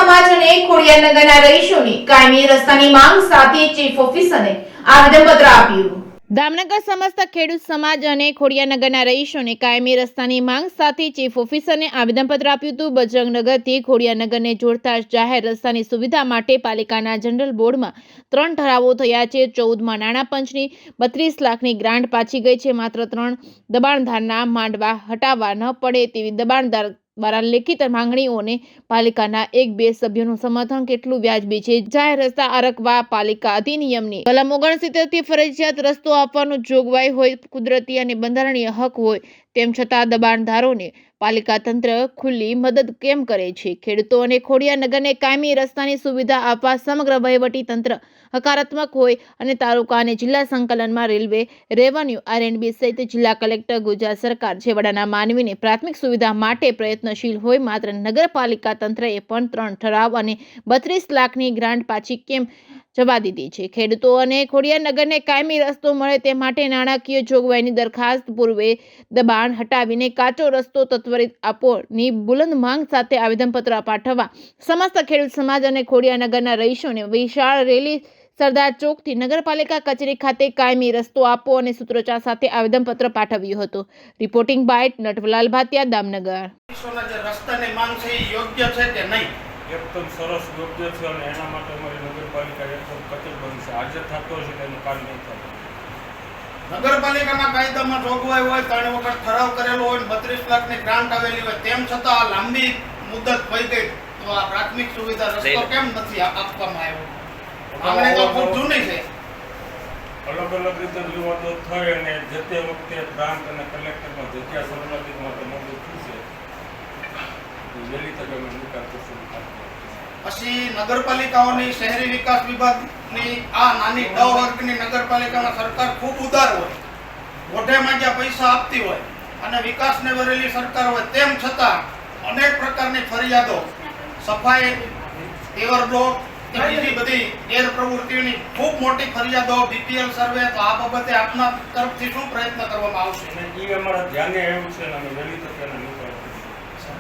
સમાજ અને ખોડિયારનગરના રહીશોની કાયમી રસ્તાની માંગ સાથે ચીફ ઓફિસરને આવેદનપત્ર આપ્યું। દામનગર સમસ્ત ખેડૂત સમાજ અને ખોડિયારનગરના રહીશોને કાયમી રસ્તાની માંગ સાથે ચીફ ઓફિસરને આવેદનપત્ર આપ્યું હતું। બજરંગનગરથી ખોડિયારનગરને જોડતા જાહેર રસ્તાની સુવિધા માટે પાલિકાના જનરલ બોર્ડમાં 3 ઠરાવો થયા છે। 14માં નાણાં પંચની 32 લાખની ગ્રાન્ટ પાછી ગઈ છે। માત્ર 3 દબાણદારના માંડવા હટાવવા ન પડે તેવી દબાણદાર દ્વારા લેખિત માંગણીઓને પાલિકાના 1-2 સભ્યોનું સમર્થન કેટલું વ્યાજબી છે? જાહેર રસ્તા આરકવા પાલિકા અધિનિયમની કલમ 69 થી ફરજિયાત રસ્તો આપવાનું જોગવાઈ હોય, કુદરતી અને બંધારણીય હક હોય, તેમ છતાં દબાણદારોને પાલિકા તંત્ર ખુલ્લી મદદ કેમ કરે છે? ખેડૂતો અને ખોડિયારનગરને કાયમી રસ્તાની સુવિધા આપવા સમગ્ર વહીવટી તંત્ર હકારાત્મક હોય અને તાલુકા અને જિલ્લા સંકલનમાં રેલવે, રેવન્યુ, R&B સહિત જિલ્લા કલેક્ટર, ગુજરાત સરકાર છેવાડાના માનવીને પ્રાથમિક સુવિધા માટે પ્રયત્નશીલ હોય, માત્ર નગરપાલિકા તંત્રએ પણ 3 ઠરાવ અને 32 લાખની ગ્રાન્ટ પાછી કેમ જવા દીધી છે? ખેડૂતો અને ખોડિયારનગરને કાયમી રસ્તો મળે તે માટે નાણાકીય જોગવાઈની દરખાસ્ત પૂર્વે દબાણ હટાવીને કાચો રસ્તો ત્વરિત આપોની બુલંદ માંગ સાથે આવેદનપત્ર પાઠવવા સમસ્ત ખેડૂત સમાજ અને ખોડિયારનગરના રહીશોને વિશાળ રેલી સરદાર ચોકથી નગરપાલિકા કચેરી ખાતે કાયમી રસ્તો આપો અને સૂત્રોચ્ચાર સાથે આવેદનપત્ર પાઠવ્યું હતું। Reporting by Natwarlal Bhatia, Damnagar. જે રસ્તાની માંગ છે એ યોગ્ય છે કે નહીં? એકદમ સરસ યોગ્ય છે અને એના માટે અમારી નગરપાલિકા એકદમ કટિબદ્ધ છે। આજે થતો છે કે એનું કામ નહીં થતું। નગરપાલિકાના કાયદામાં જોગવાઈ હોય, 3 વખત ઠરાવ કરેલો હોય, 32 લાખની ગ્રાન્ટ આવેલી હોય, તેમ છતાં આ લાંબી મુદત વહી ગઈ તો આ પ્રાથમિક સુવિધા રસ્તો કેમ નથી આપવામાં આવ્યો? આમને તો ખૂબ જૂની છે। અલગ અલગ રીતે વિવાદો થઈ અને જે તે વખતે પ્રાંત અને કલેક્ટરમાં જગ્યા સર્વનાથી માટે મોડું થયું છે। વહેલી તકે અમે નિકાલ કરશું। પછી નગરપાલિકાઓની શહેરી વિકાસ વિભાગની આ નાની ડ વર્ગની નગરપાલિકામાં સરકાર ખૂબ ઉદાર હોય, મોઢે માંગ્યા પૈસા આપતી હોય અને વિકાસને વરેલી સરકાર હોય, તેમ છતાં અનેક પ્રકારની ફરિયાદો, સફાઈ, પેવર બ્લોક કે બીજી બધી ગેરપ્રવૃત્તિઓની ખૂબ મોટી ફરિયાદો, BPL સર્વે, તો આ બાબતે આપના તરફથી શું પ્રયત્ન કરવામાં આવશે? અને એ અમારા ધ્યાને આવ્યું છે અને અમે વહેલી તકે